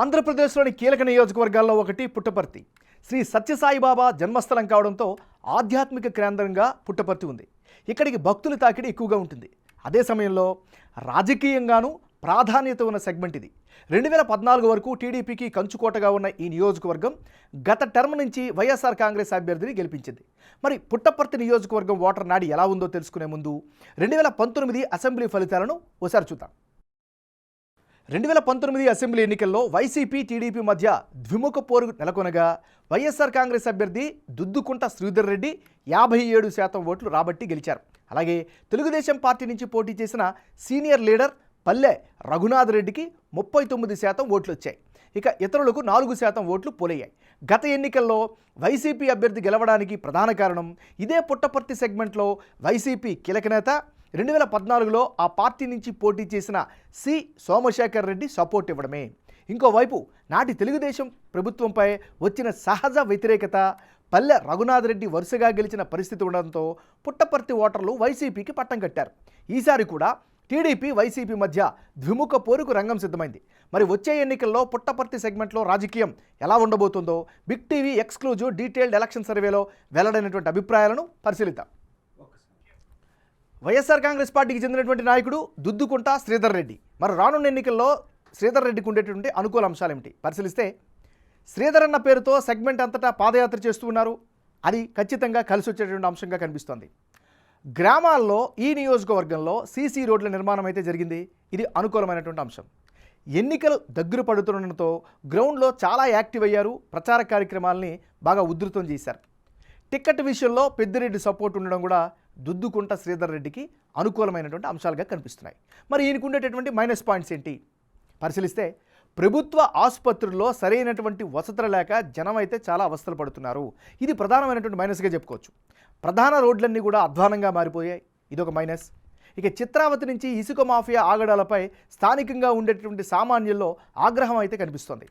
ఆంధ్రప్రదేశ్లోని కీలక నియోజకవర్గాల్లో ఒకటి పుట్టపర్తి. శ్రీ సత్యసాయిబాబా జన్మస్థలం కావడంతో ఆధ్యాత్మిక కేంద్రంగా పుట్టపర్తి ఉంది. ఇక్కడికి భక్తుల తాకిడి ఎక్కువగా ఉంటుంది. అదే సమయంలో రాజకీయంగానూ ప్రాధాన్యత ఉన్న సెగ్మెంట్ ఇది. 2014 వరకు టీడీపీకి కంచుకోటగా ఉన్న ఈ నియోజకవర్గం గత టర్మ్ నుంచి వైఎస్ఆర్ కాంగ్రెస్ అభ్యర్థిని గెలిపించింది. మరి పుట్టపర్తి నియోజకవర్గం ఓటర్ నాడి ఎలా ఉందో తెలుసుకునే ముందు 2019 అసెంబ్లీ ఫలితాలను ఒకసారి చూద్దాం. 2019 అసెంబ్లీ ఎన్నికల్లో వైసీపీ టీడీపీ మధ్య ద్విముఖ పోరు నెలకొనగా వైఎస్ఆర్ కాంగ్రెస్ అభ్యర్థి దుద్దుకుంట శ్రీధర్ రెడ్డి 57% ఓట్లు రాబట్టి గెలిచారు. అలాగే తెలుగుదేశం పార్టీ నుంచి పోటీ చేసిన సీనియర్ లీడర్ పల్లె రఘునాథ్ రెడ్డికి 39% ఓట్లు వచ్చాయి. ఇక ఇతరులకు 4% ఓట్లు పోలయ్యాయి. గత ఎన్నికల్లో వైసీపీ అభ్యర్థి గెలవడానికి ప్రధాన కారణం ఇదే పుట్టపర్తి సెగ్మెంట్లో వైసీపీ కీలక నేత 2014లో ఆ పార్టీ నుంచి పోటీ చేసిన సి సోమశేఖర్ రెడ్డి సపోర్ట్ ఇవ్వడమే. ఇంకోవైపు నాటి తెలుగుదేశం ప్రభుత్వంపై వచ్చిన సహజ వ్యతిరేకత, పల్లె రఘునాథ్ రెడ్డి వరుసగా గెలిచిన పరిస్థితి ఉండడంతో పుట్టపర్తి ఓటర్లు వైసీపీకి పట్టం కట్టారు. ఈసారి కూడా టీడీపీ వైసీపీ మధ్య ద్విముఖ పోరుకు రంగం సిద్ధమైంది. మరి వచ్చే ఎన్నికల్లో పుట్టపర్తి సెగ్మెంట్లో రాజకీయం ఎలా ఉండబోతుందో big TV exclusive detailed election సర్వేలో వెల్లడైనటువంటి అభిప్రాయాలను పరిశీలిద్దాం. వైఎస్ఆర్ కాంగ్రెస్ పార్టీకి చెందినటువంటి నాయకుడు దుద్దుకుంట శ్రీధర్ రెడ్డి. మరి రానున్న ఎన్నికల్లో శ్రీధర్ రెడ్డికి ఉండేటువంటి అనుకూల అంశాలు ఏమిటి పరిశీలిస్తే, శ్రీధర్ అన్న పేరుతో సెగ్మెంట్ అంతటా పాదయాత్ర చేస్తూ ఉన్నారు. అది ఖచ్చితంగా కలిసి వచ్చేటువంటి అంశంగా కనిపిస్తోంది. గ్రామాల్లో ఈ నియోజకవర్గంలో సీసీ రోడ్ల నిర్మాణం అయితే జరిగింది. ఇది అనుకూలమైనటువంటి అంశం. ఎన్నికలు దగ్గర పడుతుండడంతో గ్రౌండ్లో చాలా యాక్టివ్ అయ్యారు. ప్రచార కార్యక్రమాలని బాగా ఉధృతం చేశారు. టికెట్ విషయంలో పెద్దిరెడ్డి సపోర్ట్ ఉండడం కూడా దుద్దుకుంట శ్రీధర్ రెడ్డికి అనుకూలమైనటువంటి అంశాలుగా కనిపిస్తున్నాయి. మరి ఈయనకు ఉండేటటువంటి మైనస్ పాయింట్స్ ఏంటి పరిశీలిస్తే, ప్రభుత్వ ఆసుపత్రుల్లో సరైనటువంటి వసతులు లేక జనం అయితే చాలా అవస్థలు పడుతున్నారు. ఇది ప్రధానమైనటువంటి మైనస్గా చెప్పుకోవచ్చు. ప్రధాన రోడ్లన్నీ కూడా అధ్వానంగా మారిపోయాయి. ఇదొక మైనస్. ఇక చిత్రావతి నుంచి ఇసుక మాఫియా ఆగడాలపై స్థానికంగా ఉండేటువంటి సామాన్యుల్లో ఆగ్రహం అయితే కనిపిస్తోంది.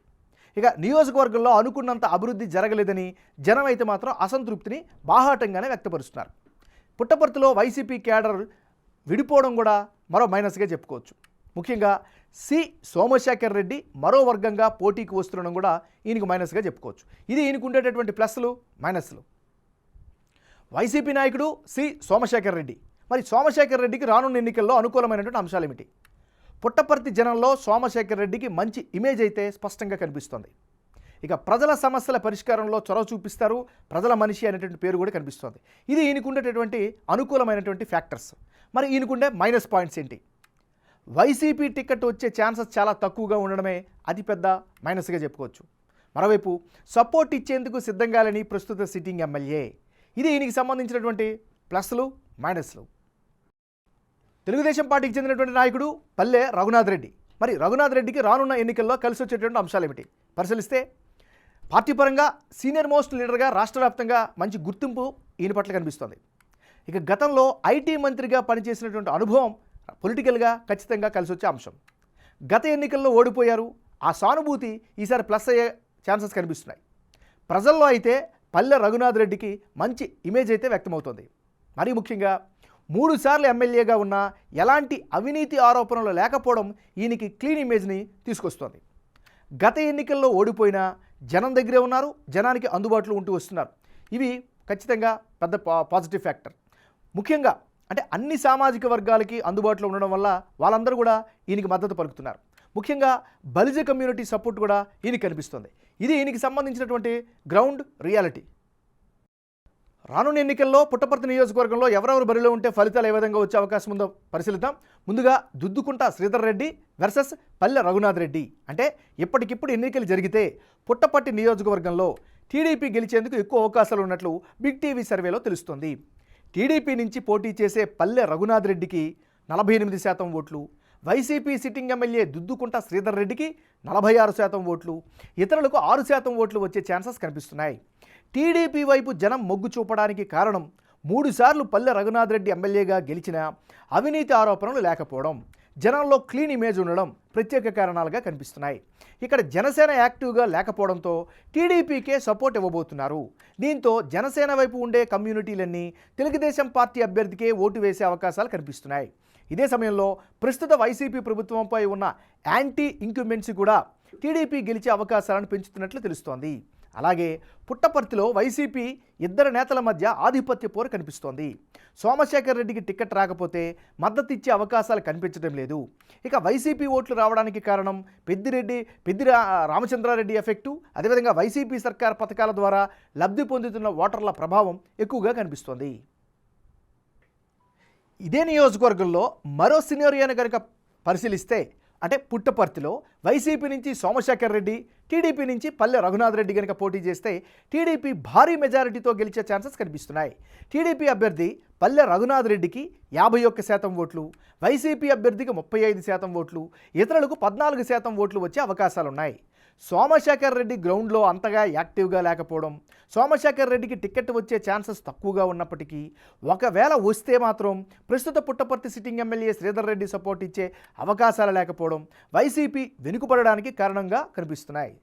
ఇక నియోజకవర్గంలో అనుకున్నంత అభివృద్ధి జరగలేదని జనం అయితే మాత్రం అసంతృప్తిని బాహాటంగానే వ్యక్తపరుస్తున్నారు. పుట్టపర్తిలో వైసీపీ క్యాడర్ విడిపోవడం కూడా మరో మైనస్గా చెప్పుకోవచ్చు. ముఖ్యంగా సి సోమశేఖర్ రెడ్డి మరో వర్గంగా పోటీకి వస్తుండడం కూడా ఈయనకు మైనస్గా చెప్పుకోవచ్చు. ఇది ఈయనకు ఉండేటటువంటి ప్లస్లు మైనస్లు. వైసీపీ నాయకుడు సి సోమశేఖర్ రెడ్డి. మరి సోమశేఖర్ రెడ్డికి రానున్న ఎన్నికల్లో అనుకూలమైనటువంటి అంశాలు ఏమిటి? పుట్టపర్తి జనంలో సోమశేఖర్ రెడ్డికి మంచి ఇమేజ్ అయితే స్పష్టంగా కనిపిస్తోంది. ఇక ప్రజల సమస్యల పరిష్కారంలో చొరవ చూపిస్తారు, ప్రజల మనిషి అనేటువంటి పేరు కూడా కనిపిస్తోంది. ఇది ఈయనకుండేటటువంటి అనుకూలమైనటువంటి ఫ్యాక్టర్స్. మరి ఈయనకుండే మైనస్ పాయింట్స్ ఏంటి? వైసీపీ టికెట్ వచ్చే ఛాన్సెస్ చాలా తక్కువగా ఉండడమే అతిపెద్ద మైనస్గా చెప్పుకోవచ్చు. మరోవైపు సపోర్ట్ ఇచ్చేందుకు సిద్ధంగా లేని ప్రస్తుత సిట్టింగ్ ఎమ్మెల్యే. ఇది ఈయనకి సంబంధించినటువంటి ప్లస్లు మైనస్లు. తెలుగుదేశం పార్టీకి చెందినటువంటి నాయకుడు పల్లె రఘునాథ్ రెడ్డి. మరి రఘునాథ్ రెడ్డికి రానున్న ఎన్నికల్లో కలిసి వచ్చేటువంటి అంశాలు ఏమిటి పరిశీలిస్తే, పార్టీ పరంగా సీనియర్ మోస్ట్ లీడర్గా రాష్ట్ర వ్యాప్తంగా మంచి గుర్తింపు ఈయన పట్ల కనిపిస్తోంది. ఇక గతంలో ఐటీ మంత్రిగా పనిచేసినటువంటి అనుభవం పొలిటికల్గా ఖచ్చితంగా కలిసి వచ్చే అంశం. గత ఎన్నికల్లో ఓడిపోయారు. ఆ సానుభూతి ఈసారి ప్లస్ అయ్యే ఛాన్సెస్ కనిపిస్తున్నాయి. ప్రజల్లో అయితే పల్లె రఘునాథ్ రెడ్డికి మంచి ఇమేజ్ అయితే వ్యక్తమవుతోంది. మరీ ముఖ్యంగా 3 సార్లు ఎమ్మెల్యేగా ఉన్న ఎలాంటి అవినీతి ఆరోపణలు లేకపోవడం ఈయనకి క్లీన్ ఇమేజ్ని తీసుకొస్తోంది. గత ఎన్నికల్లో ఓడిపోయినా జనం దగ్గరే ఉన్నారు, జనానికి అందుబాటులో ఉంటూ వస్తున్నారు. ఇవి ఖచ్చితంగా పెద్ద పాజిటివ్ ఫ్యాక్టర్. ముఖ్యంగా అంటే అన్ని సామాజిక వర్గాలకి అందుబాటులో ఉండడం వల్ల వాళ్ళందరూ కూడా ఈయనకి మద్దతు పలుకుతున్నారు. ముఖ్యంగా బలిజ కమ్యూనిటీ సపోర్ట్ కూడా ఈయనకి కనిపిస్తుంది. ఇది ఈయనకి సంబంధించినటువంటి గ్రౌండ్ రియాలిటీ. రానున్న ఎన్నికల్లో పుట్టపర్తి నియోజకవర్గంలో ఎవరెవరు బరిలో ఉంటే ఫలితాలు ఏ విధంగా వచ్చే అవకాశం ఉందో పరిశీలిద్దాం. ముందుగా దుద్దుకుంట శ్రీధర్ రెడ్డి వర్సెస్ పల్లె రఘునాథ్ రెడ్డి. అంటే ఇప్పటికిప్పుడు ఎన్నికలు జరిగితే పుట్టపర్తి నియోజకవర్గంలో టీడీపీ గెలిచేందుకు ఎక్కువ అవకాశాలు ఉన్నట్లు బిగ్ టీవీ సర్వేలో తెలుస్తోంది. టీడీపీ నుంచి పోటీ చేసే పల్లె రఘునాథ్ రెడ్డికి 48% ఓట్లు, YCP sitting MLA Duddukunta Sridhar రెడ్డికి 46% ఓట్లు, ఇతరులకు 6% ఓట్లు వచ్చే ఛాన్సెస్ కనిపిస్తున్నాయి. టీడీపీ వైపు జనం మొగ్గు చూపడానికి కారణం 3 సార్లు పల్లె రఘునాథ్ రెడ్డి ఎమ్మెల్యేగా గెలిచిన అవినీతి ఆరోపణలు లేకపోవడం, జనంలో క్లీన్ ఇమేజ్ ఉండడం ప్రత్యేక కారణాలుగా కనిపిస్తున్నాయి. ఇక్కడ జనసేన యాక్టివ్గా లేకపోవడంతో టీడీపీకే సపోర్ట్ ఇవ్వబోతున్నారు. దీంతో జనసేన వైపు ఉండే కమ్యూనిటీలన్నీ తెలుగుదేశం పార్టీ అభ్యర్థికే ఓటు వేసే అవకాశాలు కనిపిస్తున్నాయి. ఇదే సమయంలో ప్రస్తుత వైసీపీ ప్రభుత్వంపై ఉన్న యాంటీ ఇంక్యుమెన్సీ కూడా టీడీపీ గెలిచే అవకాశాలను పెంచుతున్నట్లు తెలుస్తోంది. అలాగే పుట్టపర్తిలో వైసీపీ ఇద్దరు నేతల మధ్య ఆధిపత్య పోరు కనిపిస్తోంది. సోమశేఖర్ రెడ్డికి టికెట్ రాకపోతే మద్దతు ఇచ్చే అవకాశాలు కనిపించడం లేదు. ఇక వైసీపీ ఓట్లు రావడానికి కారణం పెద్ది రామచంద్రారెడ్డి ఎఫెక్టు, అదేవిధంగా వైసీపీ సర్కార్ పథకాల ద్వారా లబ్ధి పొందుతున్న ఓటర్ల ప్రభావం ఎక్కువగా కనిపిస్తోంది. ఇదే నియోజకవర్గంలో మరో సినారియోని కనుక పరిశీలిస్తే, అంటే పుట్టపర్తిలో వైసీపీ నుంచి సోమశేఖర్ రెడ్డి, టీడీపీ నుంచి పల్లె రఘునాథ్ రెడ్డి కనుక పోటీ చేస్తే టీడీపీ భారీ మెజారిటీతో గెలిచే ఛాన్సెస్ కనిపిస్తున్నాయి. టీడీపీ అభ్యర్థి పల్లె రఘునాథ్ రెడ్డికి 51% ఓట్లు, వైసీపీ అభ్యర్థికి 35% ఓట్లు, ఇతరులకు 14% ఓట్లు వచ్చే అవకాశాలున్నాయి. సోమశేఖర్ రెడ్డి గ్రౌండ్లో అంతగా యాక్టివ్గా లేకపోవడం, సోమశేఖర్ రెడ్డికి టికెట్ వచ్చే ఛాన్సెస్ తక్కువగా ఉన్నప్పటికీ ఒకవేళ వస్తే మాత్రం ప్రస్తుత Puttaparthi sitting MLA Sridhar Reddy support ఇచ్చే అవకాశాలు లేకపోవడం వైసీపీ వెనుకబడడానికి కారణంగా కనిపిస్తున్నాయి.